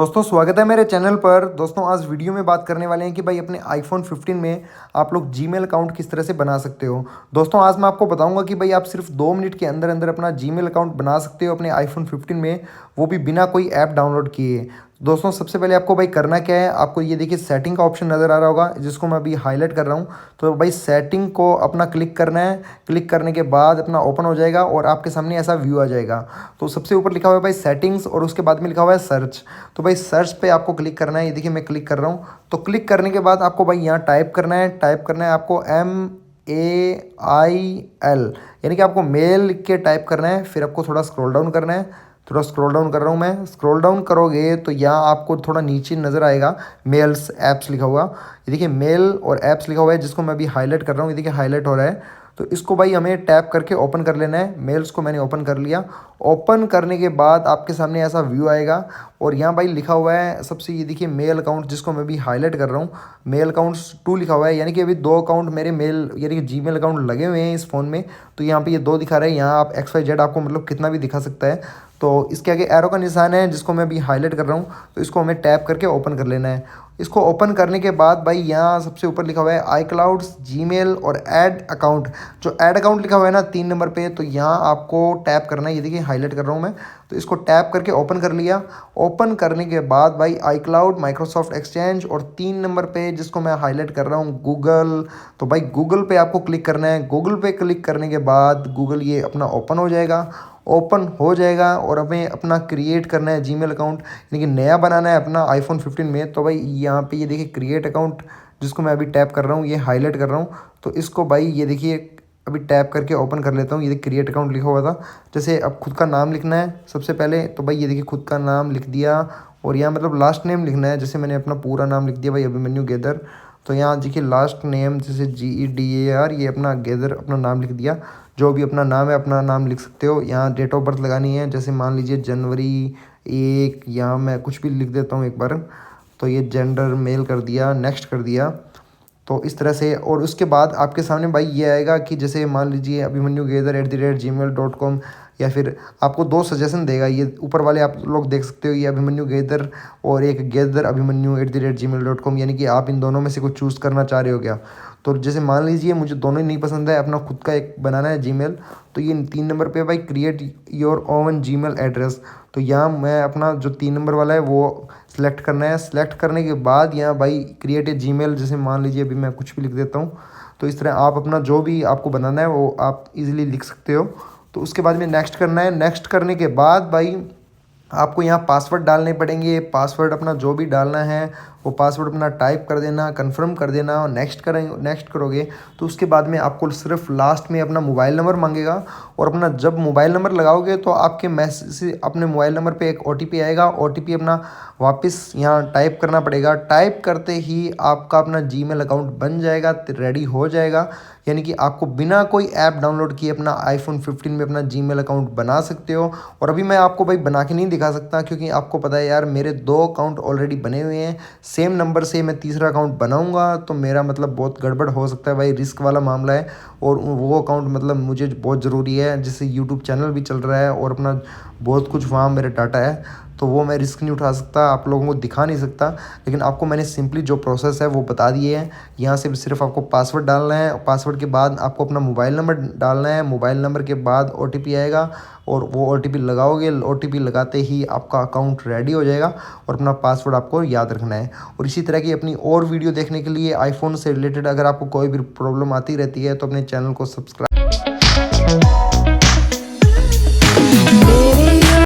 दोस्तों स्वागत है मेरे चैनल पर। दोस्तों आज वीडियो में बात करने वाले हैं कि भाई अपने आईफोन 15 में आप लोग जीमेल अकाउंट किस तरह से बना सकते हो। दोस्तों आज मैं आपको बताऊंगा कि भाई आप सिर्फ 2 मिनट के अंदर अंदर अपना जीमेल अकाउंट बना सकते हो अपने आईफोन 15 में, वो भी बिना कोई ऐप डाउनलोड किए। दोस्तों सबसे पहले आपको भाई करना क्या है, आपको ये देखिए सेटिंग का ऑप्शन नज़र आ रहा होगा जिसको मैं अभी हाईलाइट कर रहा हूँ। तो भाई सेटिंग को अपना क्लिक करना है। क्लिक करने के बाद अपना ओपन हो जाएगा और आपके सामने ऐसा व्यू आ जाएगा। तो सबसे ऊपर लिखा हुआ है भाई सेटिंग्स और उसके बाद में लिखा हुआ है सर्च। तो भाई सर्च पे आपको क्लिक करना है। ये देखिए मैं क्लिक कर रहा हूँ। तो क्लिक करने के बाद आपको भाई यहाँ टाइप करना है आपको MAIL, यानी कि आपको मेल लिख के टाइप करना है। फिर आपको थोड़ा स्क्रॉल डाउन करना है। थोड़ा स्क्रॉल डाउन कर रहा हूँ मैं। स्क्रॉल डाउन करोगे तो यहाँ आपको थोड़ा नीचे नज़र आएगा मेल्स ऐप्स लिखा हुआ। ये देखिए मेल और ऐप्स लिखा हुआ है जिसको मैं अभी हाईलाइट कर रहा हूँ। ये देखिए हाईलाइट हो रहा है। तो इसको भाई हमें टैप करके ओपन कर लेना है। मेल्स को मैंने ओपन कर लिया। ओपन करने के बाद आपके सामने ऐसा व्यू आएगा और यहाँ भाई लिखा हुआ है सबसे, ये देखिए मेल अकाउंट जिसको मैं अभी हाईलाइट कर रहा हूँ। मेल अकाउंट्स 2 लिखा हुआ है, यानी कि अभी 2 अकाउंट मेरे मेल यानी कि जीमेल अकाउंट लगे हुए हैं इस फ़ोन में। तो यहाँ पे ये 2 दिखा रहे हैं। यहाँ आप XYZ आपको मतलब कितना भी दिखा सकता है। तो इसके आगे एरो का निशान है जिसको मैं अभी हाईलाइट कर रहा हूँ। तो इसको हमें टैप करके ओपन कर लेना है। इसको ओपन करने के बाद भाई यहाँ सबसे ऊपर लिखा हुआ है iCloud, जीमेल और ऐड अकाउंट। जो ऐड अकाउंट लिखा हुआ है ना 3 नंबर पे, तो यहाँ आपको टैप करना है। ये देखिए हाईलाइट कर रहा हूँ मैं। तो इसको टैप करके ओपन कर लिया। ओपन करने के बाद भाई iCloud, माइक्रोसॉफ्ट एक्सचेंज और 3 नंबर पे जिसको मैं हाईलाइट कर रहा हूँ गूगल। तो भाई गूगल पे आपको क्लिक करना है। गूगल पे क्लिक करने के बाद गूगल ये अपना ओपन हो जाएगा। ओपन हो जाएगा और हमें अपना क्रिएट करना है जीमेल अकाउंट, यानी कि नया बनाना है अपना आईफोन 15 में। तो भाई यहाँ पे ये देखिए क्रिएट अकाउंट जिसको मैं अभी टैप कर रहा हूँ, ये हाईलाइट कर रहा हूँ। तो इसको भाई ये देखिए अभी टैप करके ओपन कर लेता हूँ। ये देखिए क्रिएट अकाउंट लिखा हुआ था। जैसे अब खुद का नाम लिखना है सबसे पहले। तो भाई ये देखिए खुद का नाम लिख दिया और यहाँ मतलब लास्ट नेम लिखना है। जैसे मैंने अपना पूरा नाम लिख दिया भाई अभिमन्यु गेदर। तो यहाँ देखिए लास्ट नेम जैसे GEDAR, ये अपना गेदर अपना नाम लिख दिया। जो भी अपना नाम है अपना नाम लिख सकते हो। यहाँ डेट ऑफ बर्थ लगानी है, जैसे मान लीजिए जनवरी 1, यहाँ मैं कुछ भी लिख देता हूँ एक बार। तो ये जेंडर मेल कर दिया, नेक्स्ट कर दिया। तो इस तरह से और उसके बाद आपके सामने भाई ये आएगा कि जैसे मान लीजिए अभिमन्युगेदर@gmail.com, या फिर आपको 2 सजेशन देगा। ये ऊपर वाले आप लोग देख सकते हो, ये अभिमन्यु गेदर और एक गेदर अभिमन्यु@gmail.com, यानी कि आप इन दोनों में से कुछ चूज़ करना चाह रहे हो क्या। तो जैसे मान लीजिए मुझे दोनों ही नहीं पसंद है, अपना खुद का एक बनाना है जीमेल। तो ये 3 नंबर पे भाई create your oven Gmail address. तो यहाँ मैं अपना जो 3 नंबर वाला है वो सिलेक्ट करना है। सिलेक्ट करने के बाद यहाँ भाई क्रिएट ए जीमेल, जैसे मान लीजिए अभी मैं कुछ भी लिख देता हूँ। तो इस तरह आप अपना जो भी आपको बनाना है वो आप इजीली लिख सकते हो। तो उसके बाद में नेक्स्ट करना है। नेक्स्ट करने के बाद भाई आपको यहाँ पासवर्ड डालने पड़ेंगे। पासवर्ड अपना जो भी डालना है वो पासवर्ड अपना टाइप कर देना, कंफर्म कर देना और नेक्स्ट करोगे। तो उसके बाद में आपको सिर्फ लास्ट में अपना मोबाइल नंबर मांगेगा और अपना जब मोबाइल नंबर लगाओगे तो आपके मैसेज से अपने मोबाइल नंबर पे एक OTP आएगा। OTP अपना वापस यहाँ टाइप करना पड़ेगा। टाइप करते ही आपका अपना जीमेल अकाउंट बन जाएगा, रेडी हो जाएगा। यानी कि आपको बिना कोई ऐप डाउनलोड किए अपना आईफोन 15 में अपना जीमेल अकाउंट बना सकते हो। और अभी मैं आपको भाई बना के नहीं दिखा सकता क्योंकि आपको पता है यार मेरे 2 अकाउंट ऑलरेडी बने हुए हैं। सेम नंबर से मैं तीसरा अकाउंट बनाऊंगा तो मेरा मतलब बहुत गड़बड़ हो सकता है भाई, रिस्क वाला मामला है। और वो अकाउंट मतलब मुझे बहुत ज़रूरी है, जिससे यूट्यूब चैनल भी चल रहा है और अपना बहुत कुछ वहाँ मेरे डाटा है। तो वो मैं रिस्क नहीं उठा सकता, आप लोगों को दिखा नहीं सकता। लेकिन आपको मैंने सिंपली जो प्रोसेस है वो बता दिए हैं। यहाँ से सिर्फ आपको पासवर्ड डालना है। पासवर्ड के बाद आपको अपना मोबाइल नंबर डालना है। मोबाइल नंबर के बाद OTP आएगा और वो OTP लगाओगे। OTP लगाते ही आपका अकाउंट रेडी हो जाएगा और अपना पासवर्ड आपको याद रखना है। और इसी तरह की अपनी और वीडियो देखने के लिए आईफोन से रिलेटेड अगर आपको कोई भी प्रॉब्लम आती रहती है तो अपने चैनल को सब्सक्राइब